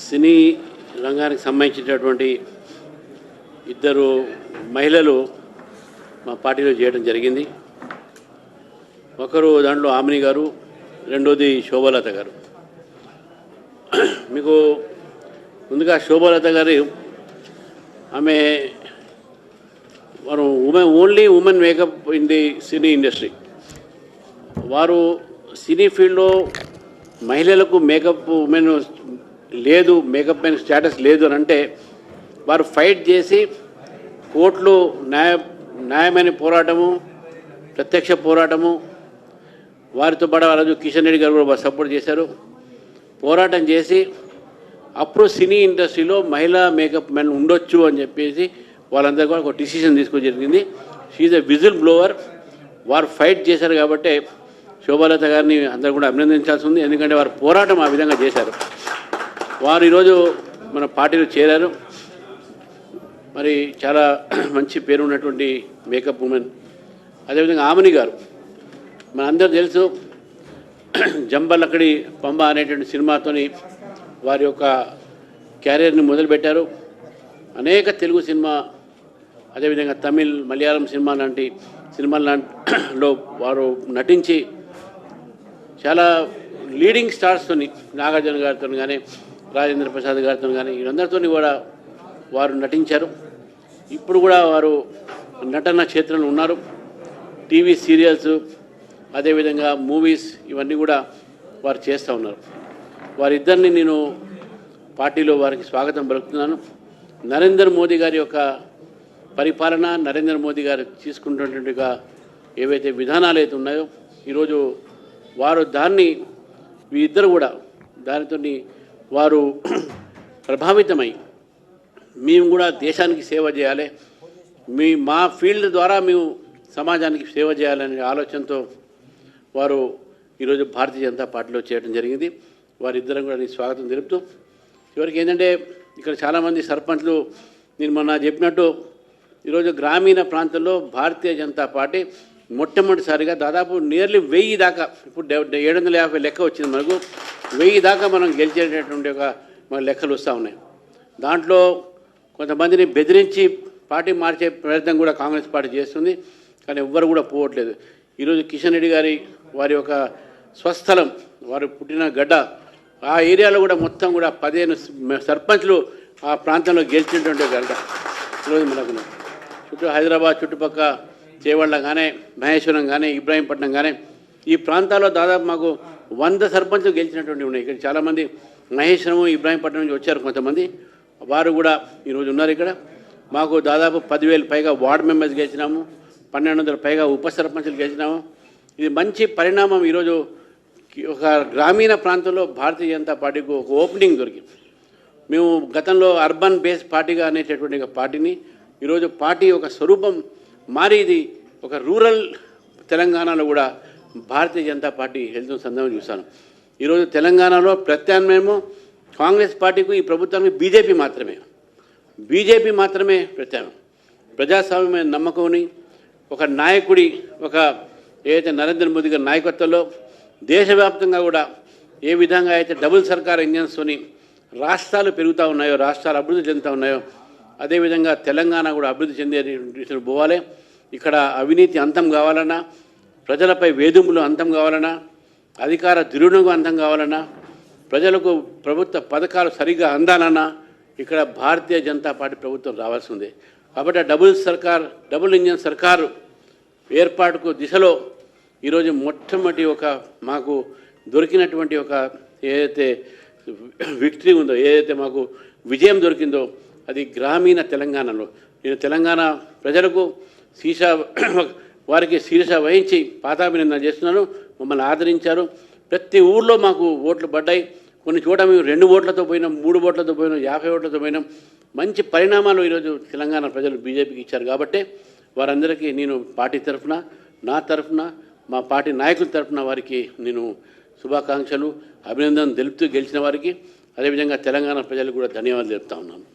సినీ రంగానికి సంబంధించినటువంటి ఇద్దరు మహిళలు మా పార్టీలో చేయడం జరిగింది. ఒకరు దాంట్లో ఆమిని గారు, రెండోది శోభలత గారు. మీకు ముందుగా శోభలత గారు ఆమె వారు only women makeup in the cine industry. వారు సినీ ఫీల్డ్లో మహిళలకు మేకప్ ఉమెన్ లేదు, మేకప్ మెన్ స్టేటస్ లేదు అని అంటే వారు ఫైట్ చేసి కోర్టులో న్యాయమైన పోరాటము, ప్రత్యక్ష పోరాటము, వారితో పాటు రోజు కిషన్ రెడ్డి గారు కూడా సపోర్ట్ చేశారు. పోరాటం చేసి అప్పుడు సినీ ఇండస్ట్రీలో మహిళా మేకప్ మెన్ ఉండొచ్చు అని చెప్పేసి వాళ్ళందరూ కూడా ఒక డిసిషన్ తీసుకోవడం జరిగింది. She a whistle blower. వారు ఫైట్ చేశారు కాబట్టి శోభలత గారిని అందరూ కూడా అభినందించాల్సి ఉంది. ఎందుకంటే వారు పోరాటం ఆ విధంగా చేశారు. వారు ఈరోజు మన పార్టీలో చేరారు. మరి చాలా మంచి పేరు ఉన్నటువంటి మేకప్ ఉమెన్. అదేవిధంగా ఆమిని గారు, మన అందరూ తెలుసు, జంబలక్కడి పంబ అనేటువంటి సినిమాతోని వారి యొక్క క్యారియర్ని మొదలుపెట్టారు. అనేక తెలుగు సినిమా, అదేవిధంగా తమిళ్, మలయాళం సినిమా లాంటి సినిమాల్లో వారు నటించి చాలా లీడింగ్ స్టార్స్తో, నాగార్జున గారితో కానీ, రాజేంద్ర ప్రసాద్ గారితో కానీ, వీరందరితో కూడా వారు నటించారు. ఇప్పుడు కూడా వారు నటన క్షేత్రంలో ఉన్నారు. టీవీ సీరియల్స్, అదేవిధంగా మూవీస్, ఇవన్నీ కూడా వారు చేస్తూ ఉన్నారు. వారిద్దరిని నేను పార్టీలో వారికి స్వాగతం పలుకుతున్నాను. నరేంద్ర మోదీ గారి యొక్క పరిపాలన, నరేంద్ర మోదీ గారు తీసుకుంటున్నట్టుగా ఏవైతే విధానాలు అయితే ఉన్నాయో ఈరోజు వారు దాన్ని, వీరిద్దరు కూడా దానితో వారు ప్రభావితమై మేము కూడా దేశానికి సేవ చేయాలి, మా ఫీల్డ్ ద్వారా మేము సమాజానికి సేవ చేయాలనే ఆలోచనతో వారు ఈరోజు భారతీయ జనతా పార్టీలో చేయడం జరిగింది. వారిద్దరం కూడా నేను స్వాగతం తెలుపుతూ, చివరికి ఏంటంటే ఇక్కడ చాలామంది సర్పంచ్లు, నేను మొన్న చెప్పినట్టు ఈరోజు గ్రామీణ ప్రాంతంలో భారతీయ జనతా పార్టీ మొట్టమొదటిసారిగా దాదాపు నియర్లీ 1000 దాకా, ఇప్పుడు 750 లెక్క వచ్చింది మనకు, 1000 దాకా మనం గెలిచేటటువంటి ఒక మన లెక్కలు వస్తూ ఉన్నాయి. దాంట్లో కొంతమందిని బెదిరించి పార్టీ మార్చే ప్రయత్నం కూడా కాంగ్రెస్ పార్టీ చేస్తుంది, కానీ ఎవ్వరు కూడా పోవట్లేదు. ఈరోజు కిషన్ రెడ్డి గారి వారి యొక్క స్వస్థలం, వారు పుట్టిన గడ్డ, ఆ ఏరియాలో కూడా మొత్తం కూడా 15 సర్పంచ్లు ఆ ప్రాంతంలో గెలిచినటువంటి గడ్డ ఈరోజు మనకు చుట్టూ హైదరాబాద్ చుట్టుపక్కల చేవళ్ళ కానీ, మహేశ్వరం కానీ, ఇబ్రాహీంపట్నం కానీ, ఈ ప్రాంతాల్లో దాదాపు మాకు 100 సర్పంచ్లు గెలిచినటువంటి ఉన్నాయి. ఇక్కడ చాలామంది మహేశ్వరం, ఇబ్రాహీంపట్నం నుంచి వచ్చారు కొంతమంది, వారు కూడా ఈరోజు ఉన్నారు ఇక్కడ. మాకు దాదాపు 10,000 పైగా వార్డు మెంబర్స్ గెలిచినాము, 1200 పైగా ఉప సర్పంచ్లు గెలిచినాము. ఇది మంచి పరిణామం. ఈరోజు ఒక గ్రామీణ ప్రాంతంలో భారతీయ జనతా పార్టీకి ఒక ఓపెనింగ్ దొరికింది. మేము గతంలో అర్బన్ బేస్ పార్టీగా అనేటటువంటి ఒక పార్టీని ఈరోజు పార్టీ ఒక స్వరూపం మారి ఇది ఒక రూరల్ తెలంగాణలో కూడా భారతీయ జనతా పార్టీ వెళ్తున్న సందర్భం చూశాను. ఈరోజు తెలంగాణలో ప్రత్యామ్నాయము కాంగ్రెస్ పార్టీకి, ఈ ప్రభుత్వానికి బీజేపీ మాత్రమే ప్రత్యామ్నాయం. ప్రజాస్వామ్యమైన నమ్మకంని ఒక నాయకుడి, ఒక ఏదైతే నరేంద్ర మోదీ గారి నాయకత్వంలో దేశవ్యాప్తంగా కూడా ఏ విధంగా అయితే డబుల్ సర్కార్ ఇంజన్స్తోని రాష్ట్రాలు పెరుగుతూ ఉన్నాయో, రాష్ట్రాలు అభివృద్ధి చెందుతూ ఉన్నాయో, అదేవిధంగా తెలంగాణ కూడా అభివృద్ధి చెందే దిశలో పోవాలి. ఇక్కడ అవినీతి అంతం కావాలన్నా, ప్రజలపై వేధింపులు అంతం కావాలన్నా, అధికార దుర్వినియోగం అంతం కావాలన్నా, ప్రజలకు ప్రభుత్వ పథకాలు సరిగ్గా అందాలన్నా ఇక్కడ భారతీయ జనతా పార్టీ ప్రభుత్వం రావాల్సి ఉంది. కాబట్టి డబుల్ ఇంజన్ సర్కారు ఏర్పాటుకు దిశలో ఈరోజు మొట్టమొదటి ఒక మాకు దొరికినటువంటి ఒక ఏదైతే విక్టరీ ఉందో, ఏదైతే మాకు విజయం దొరికిందో అది గ్రామీణ తెలంగాణలో. నేను తెలంగాణ ప్రజలకు వారికి శీర్ష వహించి పాదాభినందన చేస్తున్నాను. మమ్మల్ని ఆదరించారు. ప్రతి ఊర్లో మాకు ఓట్లు పడ్డాయి. కొన్ని చోట మేము 2 ఓట్లతో పోయినాం, 3 ఓట్లతో పోయినాం, 50 ఓట్లతో పోయినాం. మంచి పరిణామాలు ఈరోజు తెలంగాణ ప్రజలు బీజేపీకి ఇచ్చారు. కాబట్టి వారందరికీ నేను పార్టీ తరఫున, నా తరఫున, మా పార్టీ నాయకుల తరఫున వారికి నేను శుభాకాంక్షలు, అభినందనలు తెలుపుతూ గెలిచిన వారికి, అదేవిధంగా తెలంగాణ ప్రజలకు కూడా ధన్యవాదాలు తెలుపుతా ఉన్నాను.